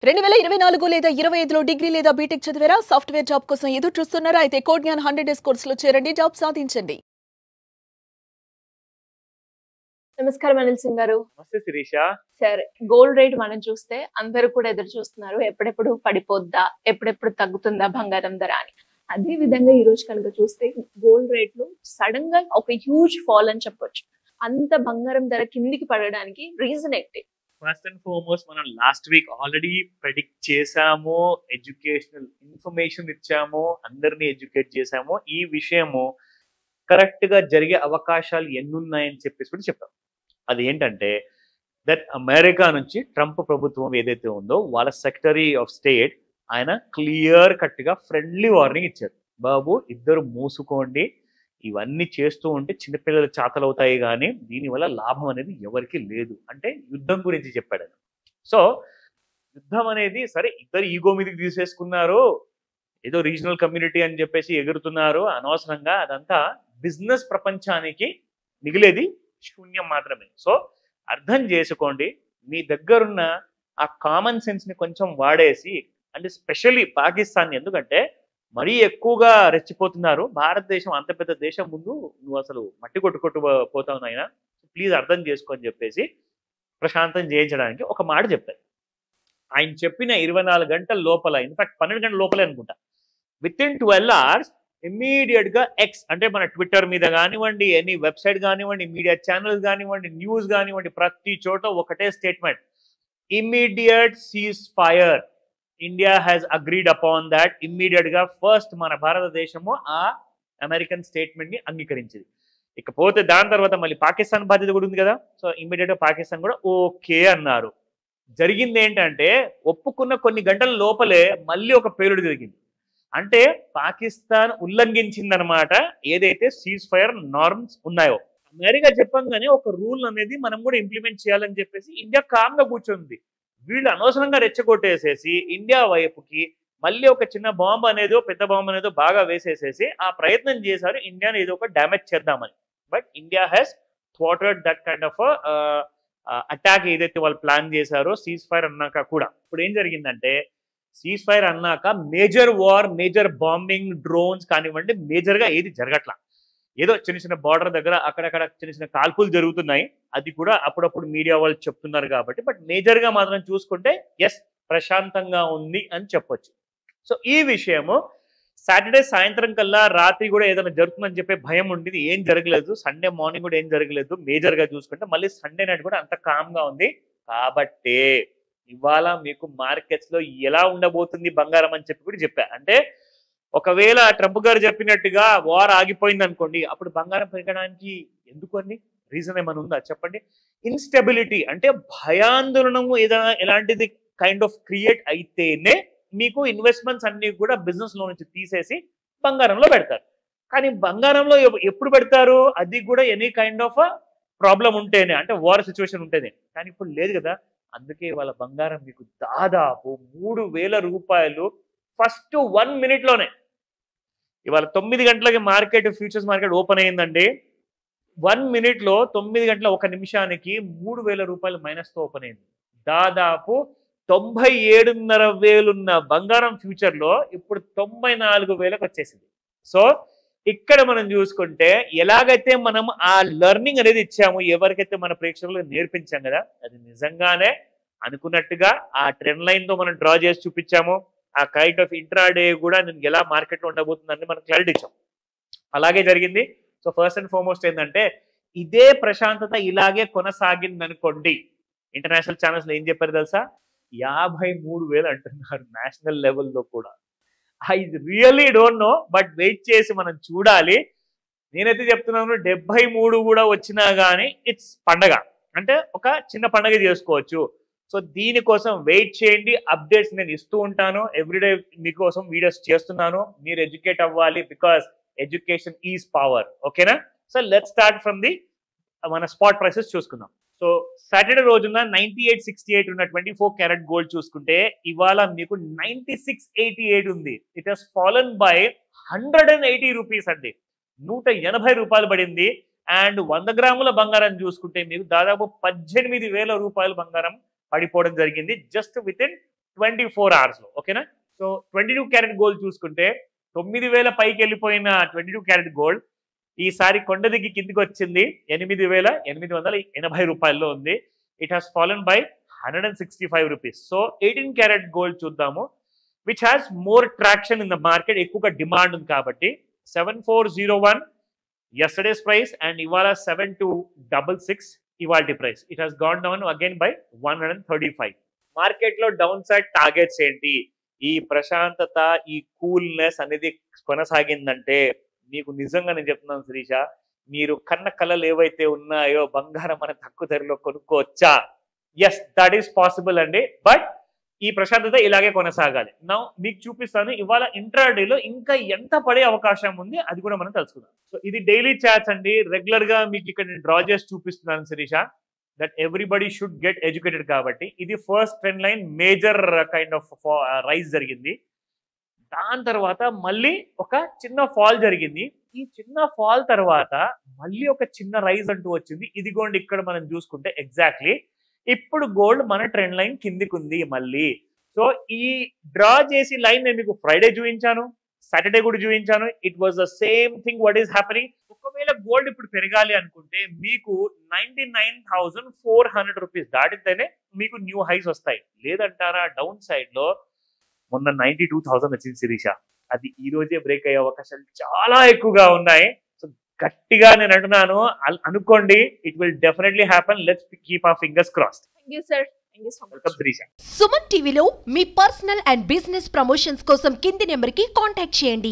2024 లేదా 25లో డిగ్రీ లేదా బీటెక్ చదివారా? సాఫ్ట్‌వేర్ జాబ్ కోసం ఎదురు చూస్తున్నారా? అయితే కోడ్ జ్ఞాన్ 100 డేస్ కోర్సులో చేరండి, జాబ్ సాధించండి. నమస్కారం అనిల్ సింగ్ గారు. నమస్తే శిరీష. సరే, గోల్డ్ రేట్ మనం చూస్తే అందరూ కూడా ఎదురు చూస్తున్నారు. ఎప్పుడెప్పుడు పడిపోద్దా? ఎప్పుడెప్పుడు తగ్గుతుందా బంగారం ధర అని. అదే విధంగా ఈ రోజు కనుక చూస్తే గోల్డ్ రేట్లు సడన్ గా ఒక హ్యూజ్ ఫాల్ అని చెప్పొచ్చు. అంత బంగారం ధర కిందికి పడడానికి రీజన్ ఏంటి? ఫస్ట్ అండ్ ఫార్మోస్ట్ మనం లాస్ట్ వీక్ ఆల్రెడీ ప్రెడిక్ట్ చేసాము, ఎడ్యుకేషనల్ ఇన్ఫర్మేషన్ ఇచ్చాము, అందరినీ ఎడ్యుకేట్ చేసాము. ఈ విషయము కరెక్ట్ గా జరిగే అవకాశాలు ఎన్నున్నాయని చెప్పేసి కూడా చెప్పాం. అది ఏంటంటే దట్ అమెరికా నుంచి ట్రంప్ ప్రభుత్వం ఏదైతే ఉందో వాళ్ళ సెక్రటరీ ఆఫ్ స్టేట్ ఆయన క్లియర్ కట్ గా ఫ్రెండ్లీ వార్నింగ్ ఇచ్చారు. బాబు ఇద్దరు మూసుకోండి, ఇవన్నీ చేస్తూ ఉంటే చిన్నపిల్లలు చాతలవుతాయి, కానీ దీనివల్ల లాభం అనేది ఎవరికి లేదు అంటే యుద్ధం గురించి చెప్పాడు. సో యుద్ధం అనేది సరే, ఇద్దరు ఈగో మీదకి తీసేసుకున్నారు, ఏదో రీజనల్ కమ్యూనిటీ అని చెప్పేసి ఎగురుతున్నారు అనవసరంగా. అదంతా బిజినెస్ ప్రపంచానికి మిగిలేది శూన్యం మాత్రమే. సో అర్థం చేసుకోండి, మీ దగ్గరున్న ఆ కామన్ సెన్స్ ని కొంచెం వాడేసి, అంటే స్పెషల్లీ పాకిస్తాన్, ఎందుకంటే మరీ ఎక్కువగా రెచ్చిపోతున్నారు. భారతదేశం అంత పెద్ద దేశం ముందు నువ్వు అసలు మట్టి కొట్టుకొట్టు పోతావు నాయన, ప్లీజ్ అర్థం చేసుకో అని చెప్పేసి ప్రశాంతం చేయించడానికి ఒక మాట చెప్పారు. ఆయన చెప్పిన 24 గంటల లోపల, ఇన్ఫాక్ట్ 12 గంటల లోపలే అనుకుంటా, విత్ ఇన్ 12 hours ఇమ్మీడియట్ గా ఎక్స్ అంటే మన ట్విట్టర్ మీద కానివ్వండి, ఎనీ వెబ్సైట్ కానివ్వండి, మీడియా ఛానల్స్ కానివ్వండి, న్యూస్ కానివ్వండి, ప్రతి చోట ఒకటే statement, immediate cease fire. India has agreed upon that. Immediate గా ఫస్ట్ మన భారతదేశము ఆ అమెరికన్ స్టేట్మెంట్ ని అంగీకరించింది. ఇకపోతే దాని తర్వాత మళ్ళీ పాకిస్తాన్ బాధ్యత కూడా ఉంది కదా. సో ఇమ్మీడియట్ గా పాకిస్తాన్ కూడా ఓకే అన్నారు. జరిగింది ఏంటంటే ఒప్పుకున్న కొన్ని గంటల లోపలే మళ్ళీ ఒక పేలుడు జరిగింది. అంటే పాకిస్తాన్ ఉల్లంఘించిందనమాట ఏదైతే సీజ్ ఫైర్ నార్మ్స్ ఉన్నాయో. అమెరికా చెప్పంగానే ఒక రూల్ అనేది మనం కూడా ఇంప్లిమెంట్ చేయాలని చెప్పేసి ఇండియా కామ్గా కూర్చుంది. వీళ్ళు అనవసరంగా రెచ్చగొట్టేసేసి ఇండియా వైపుకి మళ్ళీ ఒక చిన్న బాంబు అనేదో పెద్ద బాంబు అనేదో బాగా వేసేసేసి ఆ ప్రయత్నం చేశారు ఇండియాని ఏదో ఒక డ్యామేజ్ చేద్దామని. బట్ ఇండియా హ్యాస్ థ్వాటెడ్ దట్ కైండ్ ఆఫ్ అటాక్ ఏదైతే వాళ్ళు ప్లాన్ చేశారో సీజ్ ఫైర్ అన్నాక కూడా. ఇప్పుడు ఏం జరిగిందంటే సీజ్ ఫైర్ అన్నాక major war, major bombing, drones కానివ్వండి, మేజర్గా ఏది జరగట్లా. ఏదో చిన్న చిన్న బార్డర్ దగ్గర అక్కడక్కడ చిన్న చిన్న కాల్పులు జరుగుతున్నాయి, అది కూడా అప్పుడప్పుడు మీడియా వాళ్ళు చెప్తున్నారు కాబట్టి. బట్ మేజర్గా మాత్రం చూసుకుంటే ఎస్, ప్రశాంతంగా ఉంది అని చెప్పొచ్చు. సో ఈ విషయము సాటర్డే సాయంత్రం కల్లా రాత్రి కూడా ఏదైనా జరుగుతుందని చెప్పే భయం ఉండేది, ఏం జరగలేదు. సండే మార్నింగ్ కూడా ఏం జరగలేదు మేజర్గా చూసుకుంటే. మళ్ళీ సండే నైట్ కూడా అంత కామ్గా ఉంది. కాబట్టే ఇవాళ మీకు మార్కెట్స్ లో ఎలా ఉండబోతుంది బంగారం అని చెప్పి కూడా చెప్పా. అంటే ఒకవేళ ట్రంప్ గారు చెప్పినట్టుగా వార్ ఆగిపోయింది అనుకోండి, అప్పుడు బంగారం పెరగడానికి ఎందుకు అని రీజన్ ఏమైనా ఉందా చెప్పండి. ఇన్స్టెబిలిటీ అంటే భయాందోళనము ఏదైనా ఎలాంటిది కైండ్ ఆఫ్ క్రియేట్ అయితేనే మీకు ఇన్వెస్ట్మెంట్స్ అన్ని కూడా బిజినెస్ లో నుంచి తీసేసి బంగారంలో పెడతారు. కానీ బంగారంలో ఎప్పుడు పెడతారు, అది కూడా ఎనీ కైండ్ ఆఫ్ ప్రాబ్లం ఉంటేనే, అంటే వార్ సిచ్యువేషన్ ఉంటేనే. కానీ ఇప్పుడు లేదు కదా. అందుకే వాళ్ళ బంగారం మీకు దాదాపు 3,000 రూపాయలు ఫస్ట్ 1 minute-లోనే. ఇవాళ 9 గంటలకి మార్కెట్, ఫ్యూచర్స్ మార్కెట్ ఓపెన్ అయ్యిందండి. 1 minute-లో 9 గంటల 1 నిమిషానికి 3,000 రూపాయలు మైనస్తో ఓపెన్ అయింది. దాదాపు 97,500 ఉన్న బంగారం ఫ్యూచర్లో ఇప్పుడు 94,000కి వచ్చేసింది. సో ఇక్కడ మనం చూసుకుంటే ఎలాగైతే మనం ఆ లెర్నింగ్ అనేది ఇచ్చాము, ఎవరికైతే మన ప్రేక్షకులకు నేర్పించాం కదా, అది నిజంగానే అనుకున్నట్టుగా ఆ ట్రెండ్ లైన్ తో మనం డ్రా చేసి చూపించాము. ఆ కైండ్ ఆఫ్ ఇంట్రాడే కూడా నేను ఎలా మార్కెట్లో ఉండబోతుందని మనం క్లారిటీ ఇచ్చాం. అలాగే జరిగింది. సో ఫస్ట్ అండ్ ఫార్మోస్ట్ ఏంటంటే ఇదే ప్రశాంతత ఇలాగే కొనసాగింది అనుకోండి, ఇంటర్నేషనల్ ఛానల్స్ లో ఏం చెప్పారు తెలుసా, 53,000 అంటున్నారు నేషనల్ లెవెల్లో కూడా. I really don't know, but wait చేసి మనం చూడాలి. నేనైతే చెప్తున్నాను 73 కూడా వచ్చినా కానీ ఇట్స్ పండగ, అంటే ఒక చిన్న పండగ చేసుకోవచ్చు. సో దీనికోసం వెయిట్ చేయండి. అప్డేట్స్ నేను ఇస్తూ ఉంటాను, ఎవ్రీడే మీకోసం వీడియోస్ చేస్తున్నాను. మీరు ఎడ్యుకేట్ అవ్వాలి, బికాస్ ఎడ్యుకేషన్ ఈజ్ పవర్. ఓకేనా. So let's start from the మన స్పాట్ ప్రైసెస్ చూసుకుందాం. సో సాటర్డే రోజున 9868 ఉన్న 24 క్యారెట్ గోల్డ్ చూసుకుంటే ఇవాళ మీకు 9688 ఉంది. It has fallen by 180 rupees అండి, 180 రూపాయలు పడింది. అండ్ 100 గ్రాముల బంగారం చూసుకుంటే మీకు దాదాపు 18,000 రూపాయలు బంగారం పడిపోవడం జరిగింది జస్ట్ విత్ ఇన్ 24 hours లో. ఓకేనా? సో 22 క్యారెట్ గోల్డ్ చూసుకుంటే 9,000 పైకి వెళ్ళిపోయిన 22 క్యారెట్ గోల్డ్ ఈసారి కొండ దిగి కిందికి వచ్చింది 8,880 రూపాయల్లో ఉంది. It has fallen by 165 rupees. So 18 carat gold చూద్దాము, which has more traction in the market. ఎక్కువగా డిమాండ్ ఉంది కాబట్టి 7401 yesterday's price and ఇవాళ 7266 ఇవాల్టి price. It has gone down again by 135. Market లో డౌన్ సైడ్ టార్గెట్స్ ఏంటి? ఈ ప్రశాంతత, ఈ కూల్నెస్ అనేది కొనసాగిందంటే మీకు నిజంగా నేను చెప్తున్నాను శిరీష, మీరు కన్న కళలు ఏవైతే ఉన్నాయో బంగారం మన తక్కువ ధరలో కొనుక్కోవచ్చా? ఎస్, దట్ ఈస్ పాసిబుల్ అండి. బట్ ఈ ప్రశాంతత ఇలాగే కొనసాగాలి. నా మీకు చూపిస్తాను ఇవాళ ఇంట్రాడేలో ఇంకా ఎంత పడే అవకాశం ఉంది, అది కూడా మనం తెలుసుకుందాం. సో ఇది డైలీ చాట్స్ అండి. రెగ్యులర్ గా మీకు ఇక్కడ నేను డ్రా చేసి చూపిస్తున్నాను Shirisha, that everybody should get educated. కాబట్టి ఇది first trend line major kind of rise జరిగింది. దాని తర్వాత మళ్ళీ ఒక చిన్న ఫాల్ జరిగింది. ఈ చిన్న ఫాల్ తర్వాత మళ్ళీ ఒక చిన్న రైజ్ అంటూ వచ్చింది. ఇదిగోండి ఇక్కడ మనం చూసుకుంటే ఎగ్జాక్ట్లీ ఇప్పుడు గోల్డ్ మన ట్రెండ్ లైన్ కిందికి ఉంది మళ్ళీ. సో ఈ డ్రా చేసి లైన్ నేను మీకు ఫ్రైడే చూపించాను, సాటర్డే కూడా చూపించాను. It was the same thing what is happening. ఒకవేళ గోల్డ్ ఇప్పుడు పెరగాలి అనుకుంటే మీకు 99,400 రూపీస్ దాటితేనే మీకు న్యూ హైస్ వస్తాయి. లేదంటారా? డౌన్ సైడ్ లో మొన్న 92,000 వచ్చింది శిరీష. అది ఈ రోజే బ్రేక్ అయ్యే అవకాశాలు చాలా ఎక్కువగా ఉన్నాయి. సో గట్టిగా నేను అంటున్నాను, అనుకోండి, it will definitely happen. Let's keep our fingers crossed. Thank you sir. Thank you so much. Welcome Shirisha. Suman టీవీలో మీ పర్సనల్ అండ్ బిజినెస్ ప్రమోషన్స్ కోసం కింది నెంబర్కి కాంటాక్ట్ చేయండి.